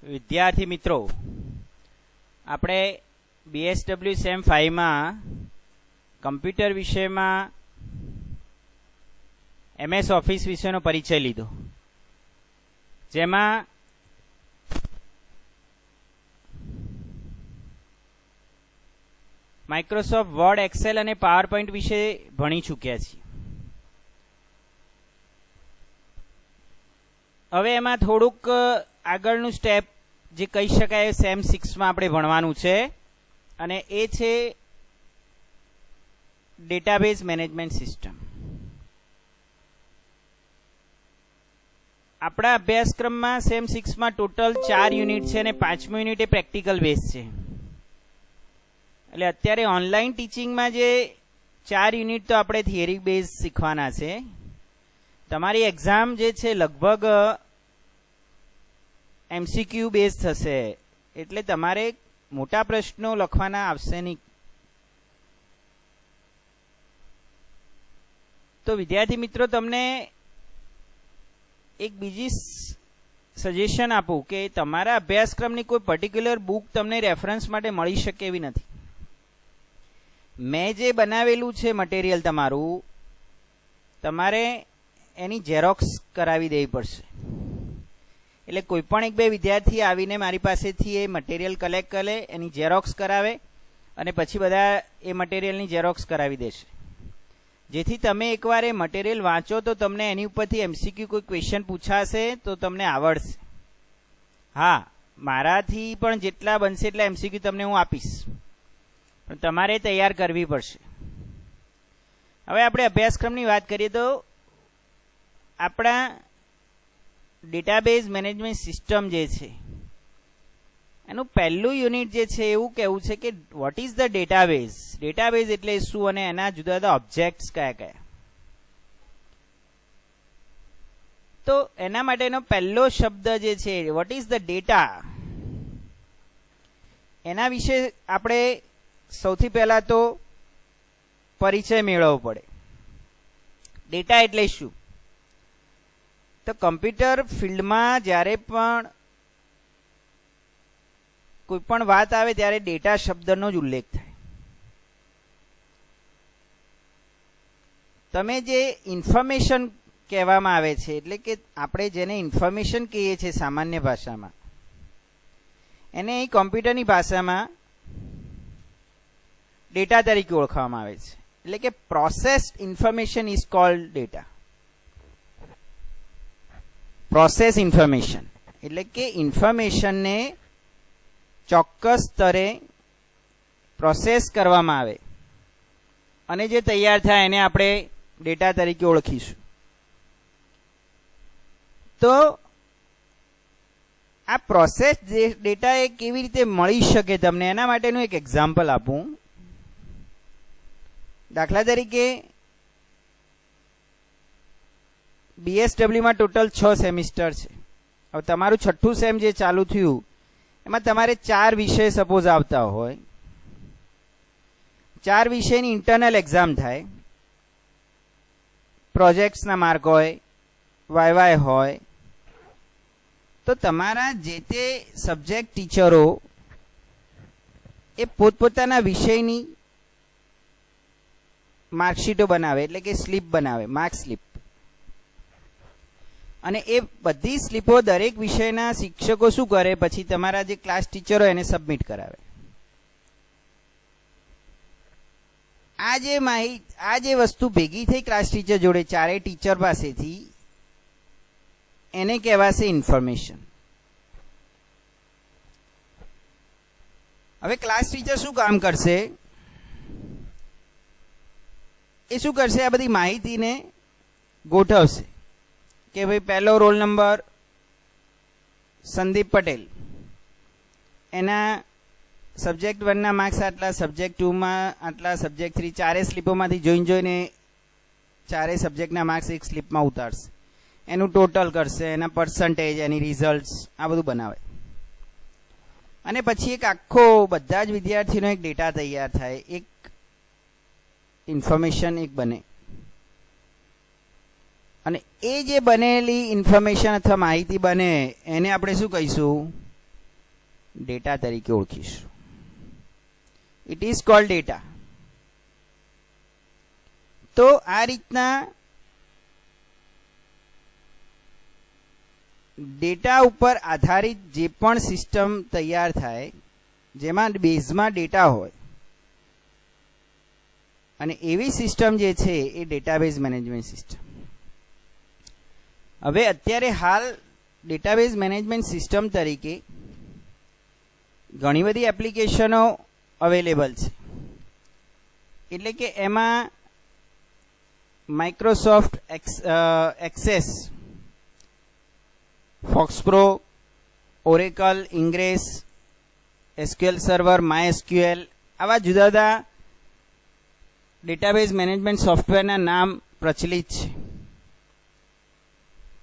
વિદ્યાર્થી મિત્રો, આપણે BSW સેમ 5 માં કમ્પ્યુટર વિષયમાં MS ઓફિસ વિશેનો પરિચય લીધો, જેમાં માઇક્રોસોફ્ટ વર્ડ, એક્સેલ અને પાવર પોઈન્ટ વિશે ભણી ચૂક્યા છીએ. હવે એમાં થોડુંક આગળનું સ્ટેપ જે કહી શકાય સેમ 6 માં આપણે ભણવાનું છે, અને એ છે ડેટાબેઝ મેનેજમેન્ટ સિસ્ટમ. આપણા અભ્યાસક્રમમાં સેમ 6 માં ટોટલ 4 યુનિટ છે અને 5મું યુનિટ એ પ્રેક્ટિકલ બેઝ છે. એટલે અત્યારે ઓનલાઈન ટીચિંગમાં જે 4 યુનિટ તો આપણે થિયરી બેઝ શીખવાના છે. તમારી એક્ઝામ જે છે લગભગ MCQ બેઝ થશે, એટલે તમારે મોટા પ્રશ્નો લખવાના આવશે નહીં. તો વિદ્યાર્થી મિત્રો, તમને એક બીજી સજેશન આપું કે તમારા અભ્યાસક્રમની કોઈ પર્ટિક્યુલર બુક તમને રેફરન્સ માટે મળી શકે એવી નથી. મેં જે બનાવેલું છે મટીરિયલ તમારું, તમારે એની ઝેરોક્સ કરાવી દેવી પડશે. એટલે કોઈ પણ એક બે વિદ્યાર્થી આવીને મારી પાસેથી એ મટીરિયલ કલેક્ટ કરે, એની ઝેરોક્સ કરાવે અને પછી બધા એ મટીરિયલની ઝેરોક્સ કરાવી દેશે. જેથી તમે એકવાર એ મટીરિયલ વાંચો તો તમને એની ઉપરથી MCQ કોઈ ક્વેશ્ચન પૂછાશે તો તમને આવડશે. હા, મારાથી પણ જેટલા બનશે એટલા MCQ તમને હું આપીશ, પણ તમારે તૈયાર કરવી પડશે. હવે આપણે અભ્યાસક્રમની વાત કરીએ તો આપણા ડેટાબેઝ મેનેજમેન્ટ સિસ્ટમ જે છે એનું પહેલું યુનિટ જે છે એવું કહેવું છે કે what is the database. Database એટલે શું અને એના જુદા જુદા ઓબ્જેક્ટ્સ કયા કયા. તો એના માટેનો પહેલો શબ્દ જે છે વોટ ઇઝ ધ ડેટા, એના વિશે આપણે સૌથી પહેલા તો પરિચય મેળવવો પડે. ડેટા એટલે શું? તો કમ્પ્યુટર ફિલ્ડમાં જ્યારે પણ કોઈ પણ વાત આવે ત્યારે ડેટા શબ્દનો જ ઉલ્લેખ થાય. તમે જે ઇન્ફોર્મેશન કહેવામાં આવે છે, એટલે કે આપણે જેને ઇન્ફોર્મેશન કહીએ છીએ સામાન્ય ભાષામાં, એને કોમ્પ્યુટરની ભાષામાં ડેટા તરીકે ઓળખવામાં આવે છે. એટલે કે processed information is called data. Process information એટલે કે ઇન્ફોર્મેશનને ચોક્કસ સ્તરે પ્રોસેસ કરવામાં આવે અને જે તૈયાર થાય એને આપણે ડેટા તરીકે ઓળખીશું. તો આ પ્રોસેસ ડેટા એ કેવી રીતે મળી શકે તમને, એના માટેનું એક એક્ઝામ્પલ આપું. દાખલા તરીકે BSW માં ટોટલ 6 સેમિસ્ટર છે. હવે તમારું 6થું સેમ જે ચાલુ થયું એમાં તમારે 4 વિષય સપોઝ આવતા હોય. 4 વિષયની ઇન્ટરનલ એક્ઝામ થાય, પ્રોજેક્ટ્સના માર્ક હોય, વાયવાય હોય. તો તમારા જે તે સબ્જેક્ટ ટીચરો એ પોતપોતાના વિષયની માર્કશીટો બનાવે, એટલે કે સ્લીપ બનાવે, માર્ક સ્લીપ. અને એ બધી સ્લીપો દરેક વિષયના શિક્ષકો શું કરે, પછી તમારા જે ક્લાસ ટીચરો એને સબમિટ કરાવે. આ જે વસ્તુ ભેગી થઈ ક્લાસ ટીચર જોડે, ચારે ટીચર પાસેથી, એને કહેવાશે ઇન્ફોર્મેશન. હવે ક્લાસ ટીચર શું કામ કરશે? એ શું કરશે? આ બધી માહિતીને ગોઠવશે કે ભાઈ પહેલો રોલ નંબર સંદીપ પટેલ, એના સબ્જેક્ટ 1ના માર્ક્સ આટલા, સબ્જેક્ટ 2માં આટલા, સબ્જેક્ટ 3, ચારે સ્લીપોમાંથી જોઈને ચારે સબ્જેક્ટના માર્ક્સ એક સ્લીપમાં ઉતારશે, એનું ટોટલ કરશે, એના પર્સન્ટેજ, એની રિઝલ્ટ્સ, આ બધું બનાવે. અને પછી એક આખો બધા જ વિદ્યાર્થીનો એક ડેટા તૈયાર થાય, એક ઇન્ફોર્મેશન એક બને. અને એ જે બનેલી ઇન્ફોર્મેશન અથવા માહિતી બને એને આપણે શું કહીશું? ડેટા તરીકે ઓળખીશું. It is called data. તો આ રીતના ડેટા ઉપર આધારિત જે પણ સિસ્ટમ તૈયાર થાય જેમાં બેઝમાં ડેટા હોય અને એવી સિસ્ટમ જે છે એ ડેટાબેઝ મેનેજમેન્ટ સિસ્ટમ. હવે અત્યારે હાલ ડેટાબેઝ મેનેજમેન્ટ સિસ્ટમ તરીકે ઘણી બધી એપ્લિકેશનો અવેલેબલ છે. એટલે કે એમાં Microsoft Access, FoxPro, Oracle, Ingres, SQL server, MySQL આવા જુદા જુદા ડેટાબેઝ મેનેજમેન્ટ સોફ્ટવેરના નામ પ્રચલિત છે.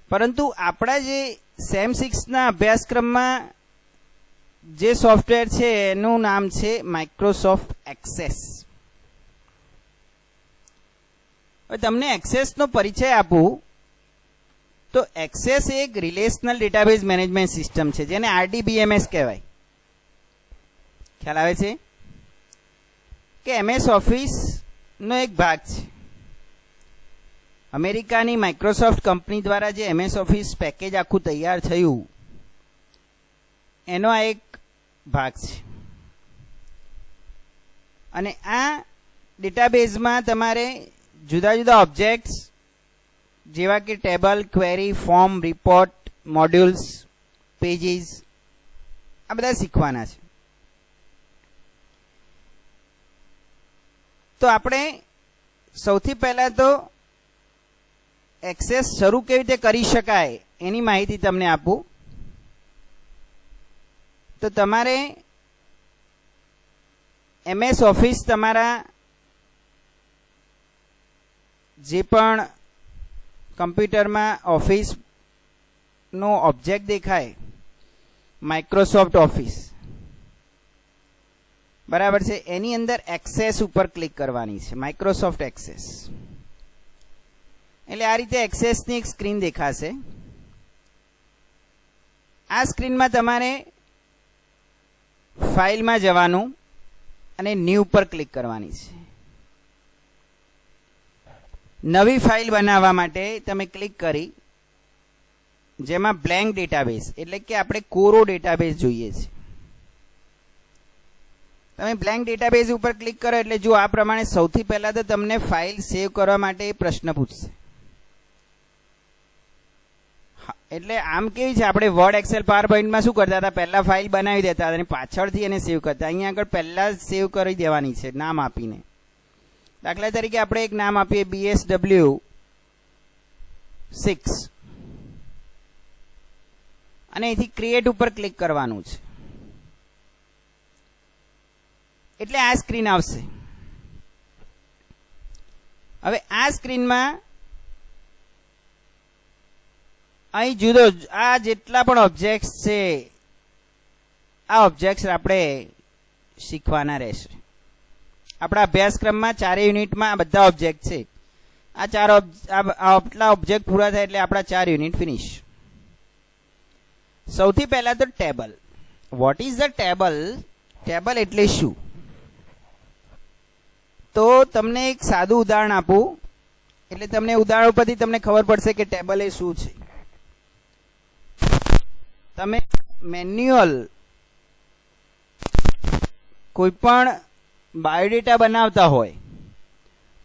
પરંતુ આપણા જે સેમ 6ના અભ્યાસક્રમમાં જે સોફ્ટવેર છે એનું નામ છે માઇક્રોસોફ્ટ એક્સેસ. હવે તમને એક્સેસનો પરિચય આપું તો એક્સેસ એક રિલેશનલ ડેટાબેઝ મેનેજમેન્ટ સિસ્ટમ છે જેને RDBMS કહેવાય. ખ્યાલ આવે છે કે MS ઓફિસનો એક ભાગ છે. અમેરિકાની માઇક્રોસોફ્ટ કંપની દ્વારા જે MS ઓફિસ પેકેજ આખું તૈયાર થયું એનો આ એક ભાગ છે. અને આ ડેટાબેઝમાં તમારે જુદા જુદા ઓબ્જેક્ટ્સ જેવા કે table, query, form, report, modules, pages આ બધા શીખવાના છે. તો આપણે સૌથી પહેલા તો એક્સેસ શરૂ કેવી રીતે કરી શકાય એની માહિતી તમને આપું. તો તમારે MS ઓફિસ તમારા જે પણ કમ્પ્યુટરમાં ઓફિસનો ઓબ્જેક્ટ દેખાય માઇક્રોસોફ્ટ ઓફિસ, બરાબર છે, એની અંદર એક્સેસ ઉપર ક્લિક કરવાની છે. માઇક્રોસોફ્ટ એક્સેસ એટલે આ રીતે એક્સેસની એક સ્ક્રીન દેખાશે. આ સ્ક્રીનમાં તમારે ફાઇલમાં જવાનું અને ન્યૂ પર ક્લિક કરવાની છે. નવી ફાઇલ બનાવવા માટે તમે ક્લિક કરી જેમાં બ્લેન્ક ડેટાબેઝ એટલે કે આપણે કોરો ડેટાબેઝ જોઈએ છે. તમે બ્લેન્ક ડેટાબેઝ ઉપર ક્લિક કરો એટલે જો આ પ્રમાણે સૌથી પહેલા તો તમને ફાઇલ સેવ કરવા માટે પ્રશ્ન પૂછશે. એટલે આમ કેવી છે, આપણે વર્ડ, એક્સેલ, પાવર પોઈન્ટમાં શું કરતા હતા, પહેલા ફાઇલ બનાવી દેતા અને પાછળથી એને સેવ કરતા. અહીંયા આગળ પહેલા સેવ કરી દેવાની છે નામ આપીને. દાખલા તરીકે આપણે એક નામ આપીએ BSW6 અને અહીંથી ક્રિએટ ઉપર ક્લિક કરવાનું છે એટલે આ સ્ક્રીન આવશે. હવે આ સ્ક્રીનમાં અહીં જુદો આ જેટલા પણ ઓબ્જેક્ટ્સ છે આ ઓબ્જેક્ટ્સ આપણે શીખવાના રહેશે. આપણા અભ્યાસક્રમમાં 4 યુનિટમાં બધા ઓબ્જેક્ટ છે. આટલા ઓબ્જેક્ટ પૂરા થાય એટલે આપણા 4 યુનિટ ફિનિશ. સૌથી પહેલા તો table. What is the table? Table એટલે શું? તો તમને એક સાદું ઉદાહરણ આપું એટલે તમને ઉદાહરણ પરથી તમને ખબર પડશે કે ટેબલ એ શું છે. તમે મેન્યુઅલ કોઈ પણ બાયોડેટા બનાવતા હોય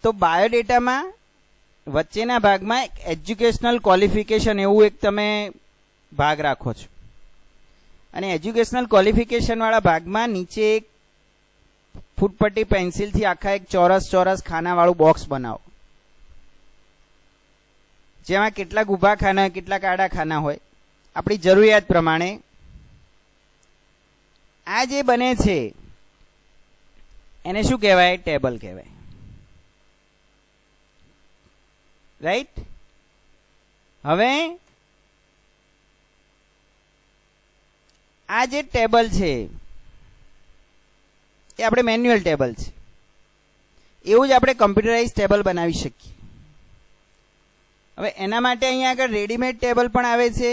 તો બાયોડેટામાં વચ્ચેના ભાગમાં એક એજ્યુકેશનલ ક્વોલિફિકેશન એવું એક તમે ભાગ રાખો છો અને એજ્યુકેશનલ ક્વોલિફિકેશન વાળા ભાગમાં નીચે એક ફૂટપટ્ટી પેન્સિલથી આખા એક ચોરસ ખાનાવાળું બોક્સ બનાવો જેમાં કેટલાક ઊભા ખાના કેટલાક આડા ખાના હોય આપણી જરૂરિયાત પ્રમાણે. આ જે બને છે એને શું કહેવાય? ટેબલ કહેવાય. રાઈટ? હવે આ જે ટેબલ છે એ આપણે મેન્યુઅલ ટેબલ છે. એવું જ આપણે કમ્પ્યુટરાઇઝ ટેબલ બનાવી શકીએ. હવે એના માટે અહીંયા આગળ રેડીમેડ ટેબલ પણ આવે છે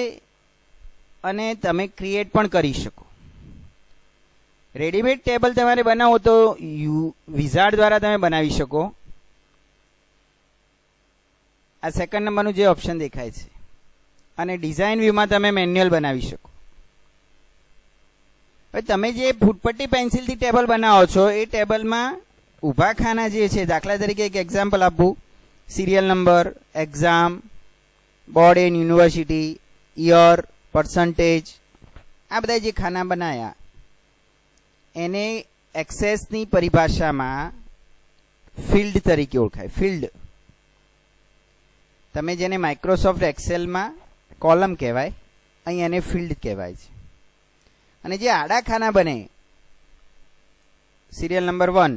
અને તમે ક્રિએટ પણ કરી શકો. રેડીમેડ ટેબલ તમારે બનાવો તો વિઝાર્ડ દ્વારા તમે બનાવી શકો. આ સેકન્ડ નંબરનું જે ઓપ્શન દેખાય છે. અને ડિઝાઇન વ્યૂમાં તમે મેન્યુઅલ બનાવી શકો. હવે તમે જે ફૂટપટ્ટી પેન્સિલથી ટેબલ બનાવો છો એ ટેબલમાં ઊભા ખાના જે છે, દાખલા તરીકે એક એક્ઝામ્પલ આપું, serial number, exam, board and university, year, percentage, આ બધા જે ખાના બનાવ્યા એને એક્સેસની પરિભાષામાં ફિલ્ડ તરીકે ઓળખાય. ફિલ્ડ તમે જેને માઇક્રોસોફ્ટ એક્સેલમાં કોલમ કહેવાય, અહીં એને ફિલ્ડ કહેવાય છે. અને જે આડા ખાના બને, serial number 1,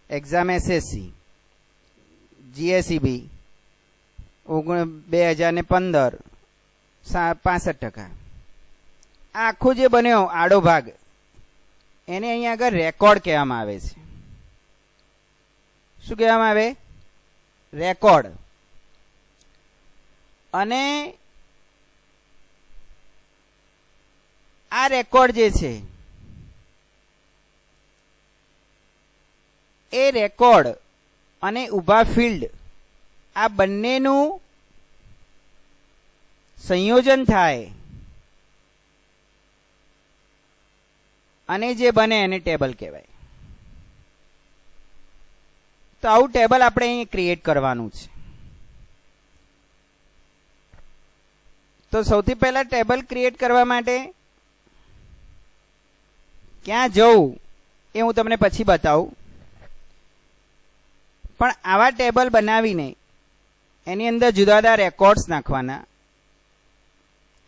exam SSC, GSEB 2015 65%, આ આખો જે બન્યો આડો ભાગ એને અહીંયા આગળ રેકોર્ડ કહેવામાં આવે છે. શું કહેવામાં આવે? રેકોર્ડ. અને આ રેકોર્ડ જે છે એ રેકોર્ડ અને ઊભા ફિલ્ડ આ બંનેનું સંયોજન થાય અને જે બને એને ટેબલ કહેવાય. તો આવું ટેબલ આપણે અહીં ક્રિએટ કરવાનું છે. તો સૌથી પહેલા ટેબલ ક્રિએટ કરવા માટે ક્યાં જવું એ હું તમને પછી બતાવું. પણ આવા ટેબલ બનાવીને એની અંદર જુદા જુદા રેકોર્ડ્સ નાખવાના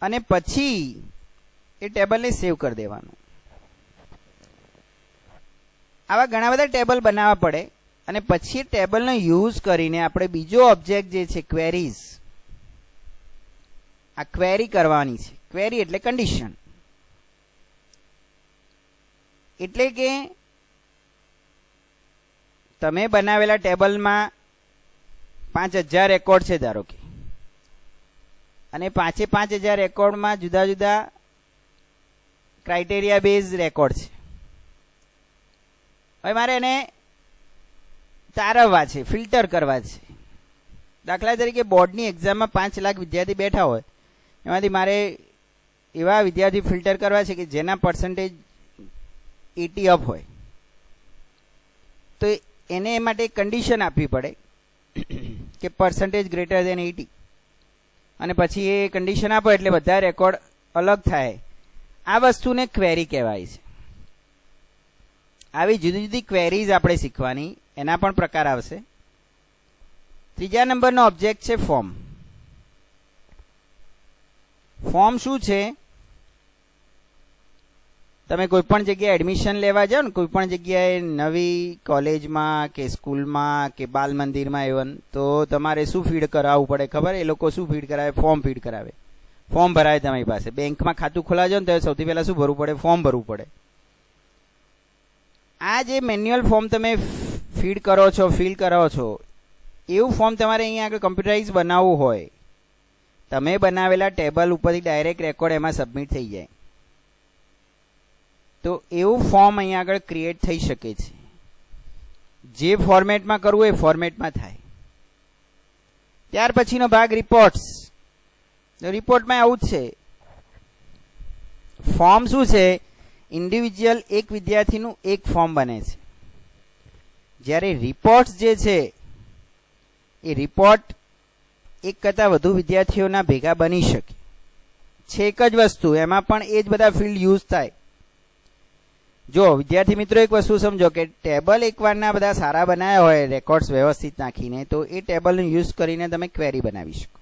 અને પછી એ ટેબલને સેવ કરી દેવાનું. આવા ઘણા બધા ટેબલ બનાવવા પડે અને પછી ટેબલનો યુઝ કરીને આપણે બીજો ઓબ્જેક્ટ જે છે ક્વેરીઝ, આ ક્વેરી કરવાની છે. ક્વેરી એટલે કન્ડિશન. એટલે કે તમે બનાવેલા ટેબલમાં 5000 રેકોર્ડ છે ધારો કે, અને 5000 રેકોર્ડમાં જુદા જુદા ક્રાઇટેરિયા બેઝ રેકોર્ડ છે. હવે મારે એને તારવવા છે, ફિલ્ટર કરવા છે. દાખલા તરીકે બોર્ડની એક્ઝામમાં 5 લાખ વિદ્યાર્થી બેઠા હોય, એમાંથી મારે એવા વિદ્યાર્થી ફિલ્ટર કરવા છે કે જેના પર્સન્ટેજ 80 અપ હોય. તો એને એ માટે કન્ડિશન આપવી પડે કે પર્સન્ટેજ ગ્રેટર દેન 80, અને પછી એ કન્ડિશન આપો એટલે બધા રેકોર્ડ અલગ થાય. આ વસ્તુને ક્વેરી કહેવાય છે. આવી જુદી જુદી ક્વેરીઝ આપણે શીખવાની, એના પણ પ્રકાર આવશે. ત્રીજા નંબરનો ઓબ્જેક્ટ છે ફોર્મ. ફોર્મ શું છે? તમે કોઈ પણ જગ્યાએ એડમિશન લેવા જાઓ ને, કોઈ પણ જગ્યાએ નવી કોલેજમાં કે સ્કૂલમાં કે બાલ મંદિરમાં એવન, તો તમારે શું ફીડ કરાવવું પડે ખબર? એ લોકો શું ફીડ કરાવે? ફોર્મ ફીડ કરાવે. ફોર્મ ભરાય તમારી પાસે. બેંકમાં ખાતું ખોલાવજો ને તો સૌથી પહેલાં શું ભરવું પડે? ફોર્મ ભરવું પડે. આ જે મેન્યુઅલ ફોર્મ તમે ફીડ કરો છો, ફિલ કરો છો, એવું ફોર્મ તમારે અહીંયા આગળ કમ્પ્યુટરાઇઝ બનાવવું હોય, તમે બનાવેલા ટેબલ ઉપરથી ડાયરેક્ટ રેકોર્ડ એમાં સબમિટ થઈ જાય, તો એવું ફોર્મ અહીંયા આગળ ક્રિએટ થઈ શકે છે. જે ફોર્મેટમાં કરવું એ ફોર્મેટમાં થાય. ત્યાર પછીનો ભાગ રિપોર્ટ્સ. રિપોર્ટમાં આવું જ છે. ફોર્મ શું છે? ઇન્ડિવિજ્યુઅલ એક વિદ્યાર્થીનું એક ફોર્મ બને છે. જ્યારે રિપોર્ટ્સ જે છે એ રિપોર્ટ એક કરતાં વધુ વિદ્યાર્થીઓના ભેગા બની શકે છે. એક જ વસ્તુ, એમાં પણ એ જ બધા ફિલ્ડ યુઝ થાય. જો વિદ્યાર્થી મિત્રો એક વસ્તુ સમજો કે ટેબલ એકવારના બધા સારા બનાવ્યા હોય રેકોર્ડ્સ વ્યવસ્થિત નાખીને, તો એ ટેબલનો યુઝ કરીને તમે ક્વેરી બનાવી શકો.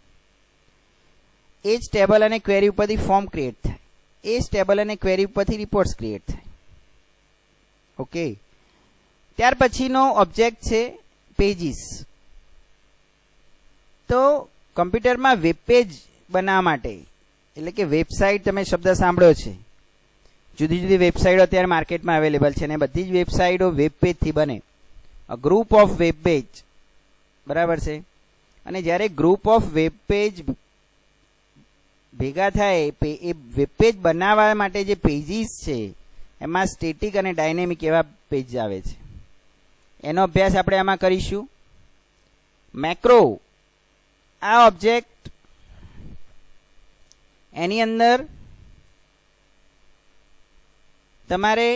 એ જ ટેબલ અને ક્વેરી ઉપરથી ફોર્મ ક્રિએટ થાય. એ જ ટેબલ અને ક્વેરી ઉપરથી રિપોર્ટ્સ ક્રિએટ થાય. ઓકે. ત્યાર પછીનો ઓબ્જેક્ટ છે પેજીસ. તો કમ્પ્યુટરમાં વેબ પેજ બનાવવા માટે, એટલે કે વેબસાઇટ, તમે શબ્દ સાંભળ્યો છે, જુદી જુદી વેબસાઇટો અત્યારે માર્કેટમાં અવેલેબલ છે, અને બધી જ વેબસાઇટો વેબ પેજથી બને. અ ગ્રુપ ઓફ વેબ પેજ, બરાબર છે. અને જ્યારે ગ્રુપ ઓફ વેબ પેજ ભેગા થાય, એ વેબ પેજ બનાવવા માટે જે પેજીસ છે એમાં સ્ટેટિક અને ડાયનેમિક એવા પેજ આવે છે. એનો અભ્યાસ આપણે આમાં કરીશું. મેક્રો આ ઓબ્જેક્ટ, એની અંદર તમારે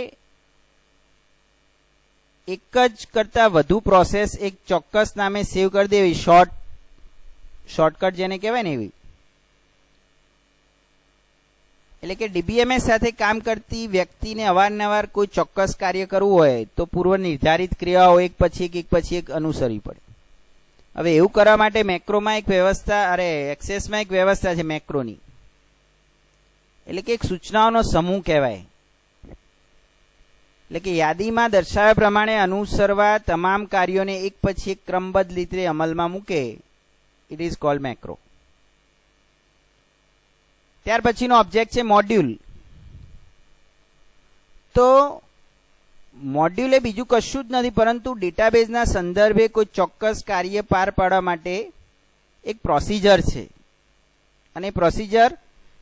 એક જ કરતા વધુ પ્રોસેસ એક ચોક્કસ નામે સેવ કરી દેવી, શોર્ટકટ જેને કહેવાય ને એવી. એટલે કે ડીબીએમએસ સાથે કામ કરતી વ્યક્તિને અવારનવાર કોઈ ચોક્કસ કાર્ય કરવું હોય તો પૂર્વ નિર્ધારિત ક્રિયાઓ એક પછી એક અનુસરવી પડે. હવે એવું કરવા માટે મેક્રોમાં એક વ્યવસ્થા, એક્સેસમાં એક વ્યવસ્થા છે મેક્રોની, એટલે કે એક સૂચનાઓનો સમૂહ કહેવાય. એટલે કે યાદીમાં દર્શાવ્યા પ્રમાણે અનુસરવા તમામ કાર્યોને એક પછી એક ક્રમબદ્ધ રીતે અમલમાં મૂકે, ઇટ ઇઝ કોલ્ડ મેક્રો. ત્યાર પછીનો ઓબ્જેક્ટ છે મોડ્યુલ. તો મોડ્યુલ એ બીજું કશું જ નથી પરંતુ ડેટાબેઝના સંદર્ભે કોઈ ચોક્કસ કાર્ય પાર પાડવા માટે એક પ્રોસિજર છે. અને પ્રોસિજર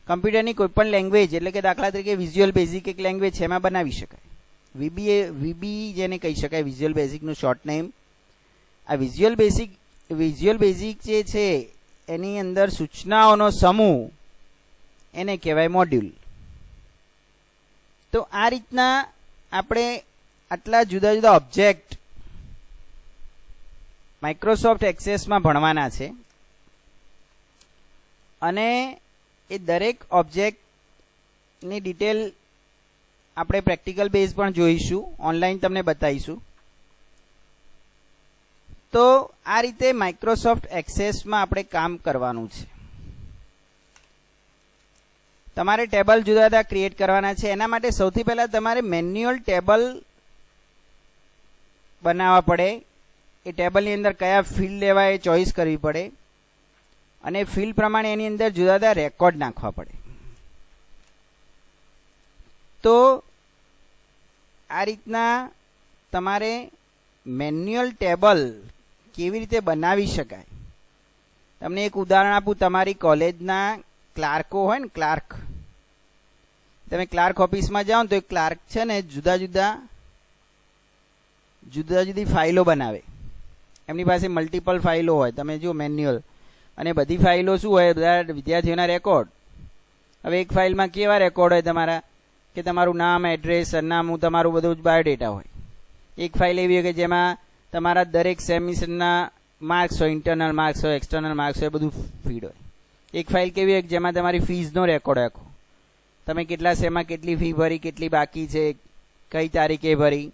કમ્પ્યુટરની કોઈ પણ લેંગ્વેજ, એટલે કે દાખલા તરીકે વિઝ્યુઅલ બેઝિક એક લેંગ્વેજ છે, એમાં બનાવી શકાય. વીબી જેને કહી શકાય, વિઝ્યુઅલ બેઝિકનું શોર્ટ નેમ. આ વિઝ્યુઅલ બેઝિક જે છે એની અંદર સૂચનાઓનો સમૂહ, એને કહેવાય મોડ્યુલ. તો આ રીતના આપણે આટલા જુદા જુદા ઓબ્જેક્ટ માઇક્રોસોફ્ટ એક્સેસમાં ભણવાના છે. અને એ દરેક ઓબ્જેક્ટની ડિટેલ આપણે પ્રેક્ટિકલ બેઝ પણ જોઈશું, ઓનલાઈન તમને બતાવીશું. તો આ રીતે માઇક્રોસોફ્ટ એક્સેસમાં આપણે કામ કરવાનું છે. તમારે ટેબલ જુદા જુદા ક્રિએટ કરવાના છે. એના માટે સૌથી પહેલા તમારે મેન્યુઅલ ટેબલ બનાવવા પડે. એ ટેબલની અંદર કયા ફિલ્ડ લેવા એ ચોઈસ કરવી પડે અને ફિલ્ડ પ્રમાણે એની અંદર જુદા જુદા રેકોર્ડ નાખવા પડે. તો આ રીતના તમારે મેન્યુઅલ ટેબલ કેવી રીતે બનાવી શકાય, તમને એક ઉદાહરણ આપું. તમારી કોલેજના ક્લાર્કો હોય ને, ક્લાર્ક, તમે ક્લાર્ક ઓફિસમાં જાઓ તો એ ક્લાર્ક છે ને જુદા જુદી ફાઇલો બનાવે. એમની પાસે મલ્ટિપલ ફાઇલો હોય, તમે જુઓ મેન્યુઅલ. અને બધી ફાઇલો શું હોય, બધા વિદ્યાર્થીઓના રેકોર્ડ. હવે એક ફાઇલમાં કેવા રેકોર્ડ હોય તમારા, કે તમારું નામ, એડ્રેસ, સરનામું, તમારું બધું જ બાયોડેટા હોય. એક ફાઇલ એવી હોય કે જેમાં તમારા દરેક સેમિસ્ટરના માર્ક્સ હોય, ઇન્ટરનલ માર્ક્સ હોય, એક્સટર્નલ માર્ક્સ હોય, બધું ફીડ હોય. એક ફાઇલ કેવી હોય જેમાં તમારી ફીઝનો રેકોર્ડ રાખો, તમે કેટલા સેમાં કેટલી ફી ભરી, કેટલી બાકી છે, કઈ તારીખે ભરી,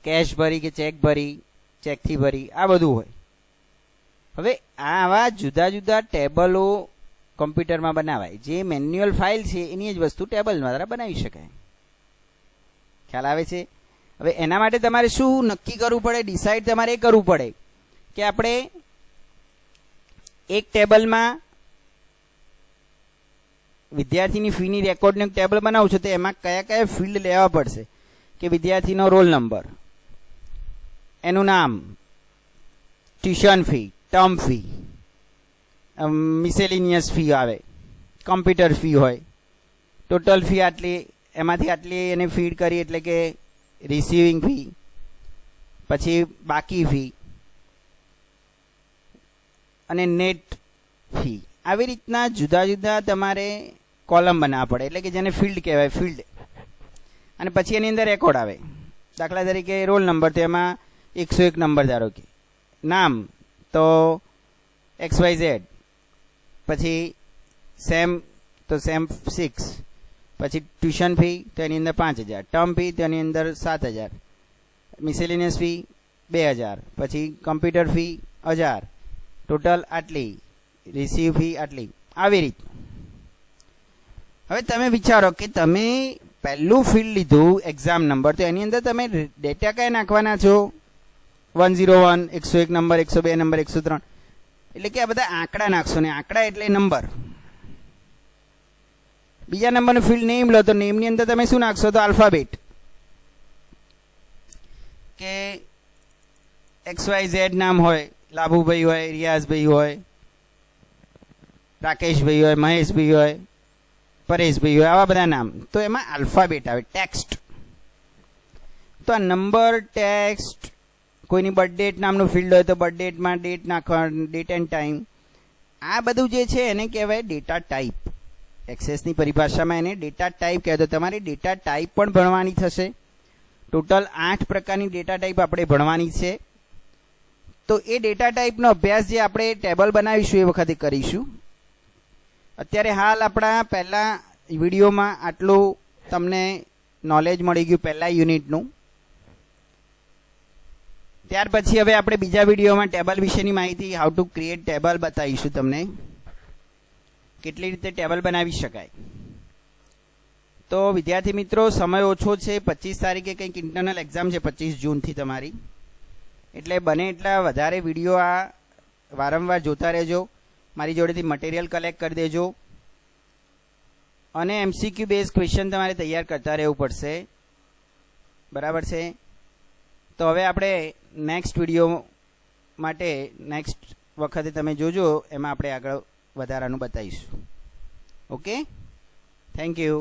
કેશ ભરી કે ચેક ભરી, ચેકથી ભરી, આ બધું હોય. હવે આવા જુદા જુદા ટેબલો કોમ્પ્યુટરમાં બનાવાય. જે મેન્યુઅલ ફાઇલ છે એની જ વસ્તુ ટેબલ દ્વારા બનાવી શકાય. ખ્યાલ આવે છે? હવે એના માટે તમારે શું નક્કી કરવું પડે, ડિસાઇડ તમારે એ કરવું પડે કે આપણે એક ટેબલમાં વિદ્યાર્થીની ફીની રેકોર્ડનું ટેબલ બનાવું છું તો એમાં કયા કયા ફિલ્ડ લેવા પડશે. કે વિદ્યાર્થીનો રોલ નંબર, એનું નામ, tuition fee, term fee, miscellaneous fee આવે, કોમ્પ્યુટર ફી હોય, ટોટલ ફી આટલી, એમાંથી આટલી એને ફીડ કરી એટલે કે રિસીવિંગ ફી, પછી બાકી ફી અને નેટ ફી. આવી રીતના જુદા જુદા તમારે કોલમ બનાવવા પડે, એટલે કે જેને ફિલ્ડ કહેવાય, ફિલ્ડ. અને પછી એની અંદર રેકોર્ડ આવે. દાખલા તરીકે રોલ નંબર, તો એમાં 101 નંબર ધારો કે, નામ તો XYZ, પછી સેમ તો સેમ 6, પછી ટ્યુશન ફી તો એની અંદર 5000, ટર્મ ફી તો એની અંદર 7000, મિસેલિનિયસ ફી 2000, પછી કમ્પ્યુટર ફી 1000, ટોટલ આટલી, રિસીવ ફી આટલી. આવી રીત. હવે તમે વિચારો કે તમે પહેલું ફિલ્ડ લીધું એક્ઝામ નંબર, તો એની અંદર તમે ડેટા કયા નાખવાના છો? 101, 101 નંબર, 102 નંબર, 103. એટલે કે આ બધા આંકડા નાખશો ને, આંકડા એટલે નંબર. બીજા નંબરનું ફિલ્ડ નેમ લો, તો નેમની અંદર તમે શું નાખશો? તો આલ્ફાબેટ, કે XYZ નામ હોય, લાભુભાઈ હોય, રિયાઝભાઈ હોય, રાકેશભાઈ હોય, મહેશભાઈ હોય, પરેશભાઈ હોય, આવા બધા નામ, તો એમાં આલ્ફાબેટ આવે, ટેક્સ્ટ. તો આ નંબર, ટેક્સ્ટ, કોઈની બર્થડેટ નામનું ફિલ્ડ હોય તો બર્થડેટમાં ડેટ નાખવાનું, ડેટ એન્ડ ટાઈમ, આ બધું જે છે એને કહેવાય ડેટા ટાઈપ. એક્સેસની પરિભાષામાં એને ડેટા ટાઈપ કહેવાય. તો તમારી ડેટા ટાઈપ પણ ભણવાની થશે. ટોટલ 8 પ્રકારની ડેટા ટાઈપ આપણે ભણવાની છે. તો એ ડેટા ટાઈપનો અભ્યાસ જે આપણે ટેબલ બનાવીશું એ વખતે કરીશું. અત્યારે હાલ આપણા પહેલા વિડીયોમાં આટલું તમને નોલેજ મળી ગયું પહેલા યુનિટનું. ત્યાર પછી હવે આપણે બીજા વિડીયોમાં ટેબલ વિશેની માહિતી, હાઉ ટુ ક્રિએટ ટેબલ બતાવીશું તમને, કેટલી રીતે ટેબલ બનાવી શકાય. તો વિદ્યાર્થી મિત્રો, સમય ઓછો છે, 25 તારીખે કંઈક ઇન્ટરનલ એક્ઝામ છે 25 જૂનથી તમારી, એટલે બને એટલા વધારે વિડીયો આ વારંવાર જોતા રહેજો. મારી જોડેથી મટીરિયલ કલેક્ટ કરી દેજો અને MCQ બેઝ ક્વેશ્ચન તમારે તૈયાર કરતા રહેવું પડશે. બરાબર છે? તો હવે આપણે નેક્સ્ટ વિડીયો માટે નેક્સ્ટ વખતે તમે જોજો, એમાં આપણે આગળ વધારાનું બતાવીશું. Okay, thank you.